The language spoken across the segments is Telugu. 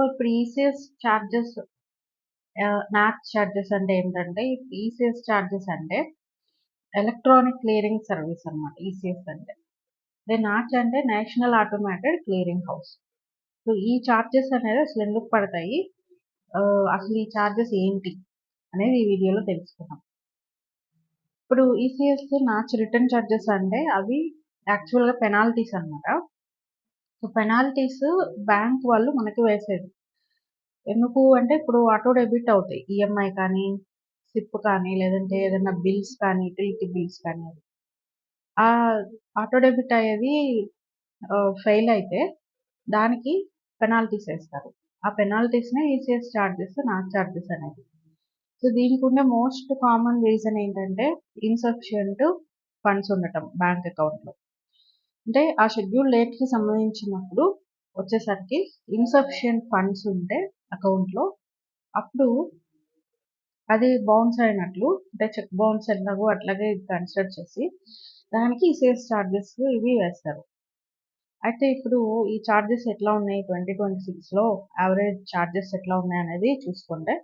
ఇప్పుడు ఈసీఎస్ చార్జెస్ నాచ్ చార్జెస్ అంటే ఏంటంటే ఈసీఎస్ చార్జెస్ అంటే ఎలక్ట్రానిక్ క్లియరింగ్ సర్వీస్ అనమాట ఈసీఎస్ అంటే. అదే నాచ్ అంటే national automated clearing house. So ఈ చార్జెస్ అనేది అసలు ఎందుకు పడతాయి, అసలు ఈ చార్జెస్ ఏంటి అనేది ఈ వీడియోలో తెలుసుకుందాం. ఇప్పుడు ఈసీఎస్ నాచ్ రిటర్న్ చార్జెస్ అంటే అవి యాక్చువల్గా పెనాల్టీస్ అనమాట. సో పెనాల్టీస్ బ్యాంక్ వాళ్ళు మనకి వేసేది. ఎందుకు అంటే ఇప్పుడు ఆటో డెబిట్ అవుతాయి ఈఎంఐ కానీ, సిప్ కానీ, లేదంటే ఏదైనా బిల్స్ కానీ, యూటిలిటీ బిల్స్ కానీ. ఆ ఆటో డెబిట్ అయ్యేది ఫెయిల్ అయితే దానికి పెనాల్టీస్ వేస్తారు. ఆ పెనాల్టీస్నే ఈసీఎస్ చార్జెస్, నాచ్ చార్జెస్ అనేది. సో దీనికి ఉండే మోస్ట్ కామన్ రీజన్ ఏంటంటే ఇన్సఫిషియంట్ ఫండ్స్ ఉండటం బ్యాంక్ అకౌంట్లో. అంటే ఆ షెడ్యూల్ డేట్కి సంబంధించినప్పుడు వచ్చేసరికి ఇన్సఫిషియంట్ ఫండ్స్ ఉంటే అకౌంట్లో అప్పుడు అది బౌన్స్ అయినట్లు, అంటే చెక్ బౌన్స్ ఎలాగో అట్లాగే కన్సిడర్ చేసి దానికి ఈసీఎస్ చార్జెస్ ఇవి వేస్తారు. అయితే ఇప్పుడు ఈ చార్జెస్ ఎట్లా ఉన్నాయి 2026లో యావరేజ్ చార్జెస్ ఎట్లా ఉన్నాయి అనేది చూసుకుంటే,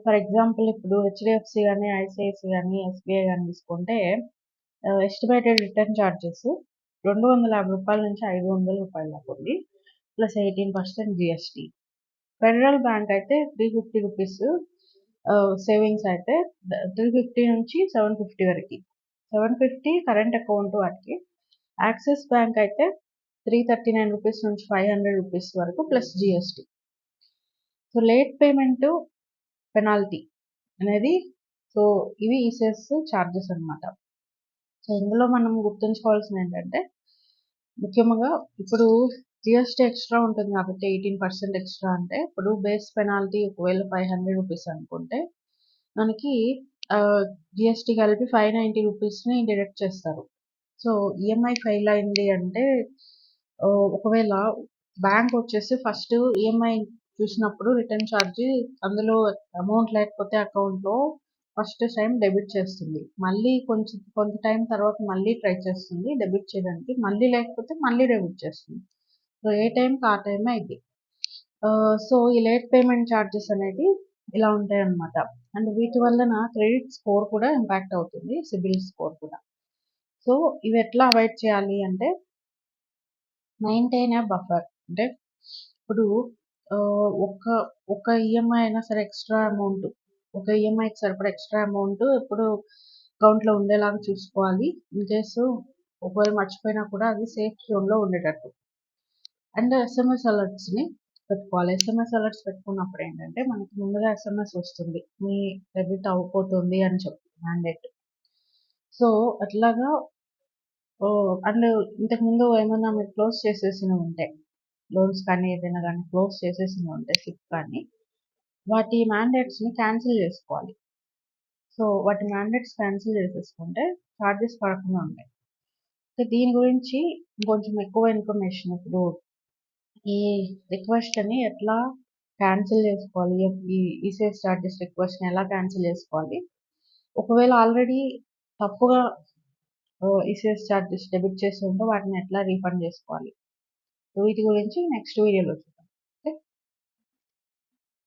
ఫర్ ఎగ్జాంపుల్ ఇప్పుడు హెచ్డిఎఫ్సి కానీ, ఐసిఐసి కానీ, ఎస్బీఐ కానీ తీసుకుంటే ఎస్టిమేటెడ్ రిటర్న్ చార్జెస్ ₹250 నుంచి ₹500 దాకా ఉంది, ప్లస్ 18% జిఎస్టీ. ఫెడరల్ బ్యాంక్ అయితే ₹350, సేవింగ్స్ అయితే 350 నుంచి 750 వరకు. 750 కరెంట్ అకౌంట్ వాటికి. యాక్సిస్ బ్యాంక్ అయితే ₹339 నుంచి ₹500 వరకు plus GST. So late payment penalty అనేది, సో ఇవి ఈసీఎస్ చార్జెస్ అనమాట. సో ఇందులో మనం గుర్తుంచుకోవాల్సింది ఏంటంటే ముఖ్యంగా ఇప్పుడు జిఎస్టీ ఎక్స్ట్రా ఉంటుంది కాబట్టి 18% ఎక్స్ట్రా అంటే ఇప్పుడు బేస్ పెనాల్టీ ఒకవేళ ₹500 అనుకుంటే మనకి జిఎస్టీ కలిపి ₹590ని డిడక్ట్ చేస్తారు. సో ఈఎంఐ ఫెయిల్ అయింది అంటే ఒకవేళ బ్యాంక్ వచ్చేసి ఫస్ట్ ఈఎంఐ చూసినప్పుడు రిటర్న్ ఛార్జ్ అందులో అమౌంట్ లేకపోతే అకౌంట్లో ఫస్ట్ టైం డెబిట్ చేస్తుంది. మళ్ళీ కొంత టైం తర్వాత మళ్ళీ ట్రై చేస్తుంది డెబిట్ చేయడానికి, మళ్ళీ లేకపోతే మళ్ళీ డెబిట్ చేస్తుంది. సో ఏ టైంకి ఆ టైమే ఇది. సో ఈ లేట్ పేమెంట్ ఛార్జెస్ అనేది ఇలా ఉంటాయి అన్నమాట. అండ్ వీటి వలన క్రెడిట్ స్కోర్ కూడా ఇంపాక్ట్ అవుతుంది, సిబిల్ స్కోర్ కూడా. సో ఇవి ఎట్లా అవాయిడ్ చేయాలి అంటే మెయింటైన్ ఏ బఫర్. అంటే ఇప్పుడు ఒక ఈఎంఐ అయినా సరే ఎక్స్ట్రా అమౌంట్, ఒక ఈఎంఐకి సరిపడా ఎక్స్ట్రా అమౌంట్ ఎప్పుడు అకౌంట్లో ఉండేలాగా చూసుకోవాలి. ఇన్ కేసు ఒకవేళ మర్చిపోయినా కూడా అది సేఫ్ జోన్లో ఉండేటట్టు. అండ్ ఎస్ఎంఎస్ అలర్ట్స్ని పెట్టుకోవాలి. ఎస్ఎంఎస్ అలర్ట్స్ పెట్టుకున్నప్పుడు ఏంటంటే మనకి ముందుగా ఎస్ఎంఎస్ వస్తుంది మీ డెబిట్ అయిపోతుంది అని చెప్పి మ్యాండేట్. సో అట్లాగా అండ్ ఇంతకుముందు ఏమైనా మీరు క్లోజ్ చేసేసినవి ఉంటే, లోన్స్ కానీ ఏదైనా కానీ క్లోజ్ చేసేసినవి ఉంటే, సిప్ కానీ, వాటి మ్యాండేట్స్ని క్యాన్సిల్ చేసుకోవాలి. సో వాటి మ్యాండేట్స్ క్యాన్సిల్ చేసేసుకుంటే ఛార్జెస్ పడకుండా ఉంటాయి. సో దీని గురించి కొంచెం ఎక్కువ ఇన్ఫర్మేషన్, ఇప్పుడు ఈ రిక్వెస్ట్ని ఎట్లా క్యాన్సిల్ చేసుకోవాలి, ఈ ఈసీఎస్ చార్జెస్ రిక్వెస్ట్ని ఎలా క్యాన్సిల్ చేసుకోవాలి, ఒకవేళ ఆల్రెడీ తప్పుగా ఈసీఎస్ చార్జెస్ డెబిట్ చేసి ఉంటే వాటిని ఎట్లా రీఫండ్ చేసుకోవాలి, వీటి గురించి నెక్స్ట్ వీడియోలో చూద్దాం.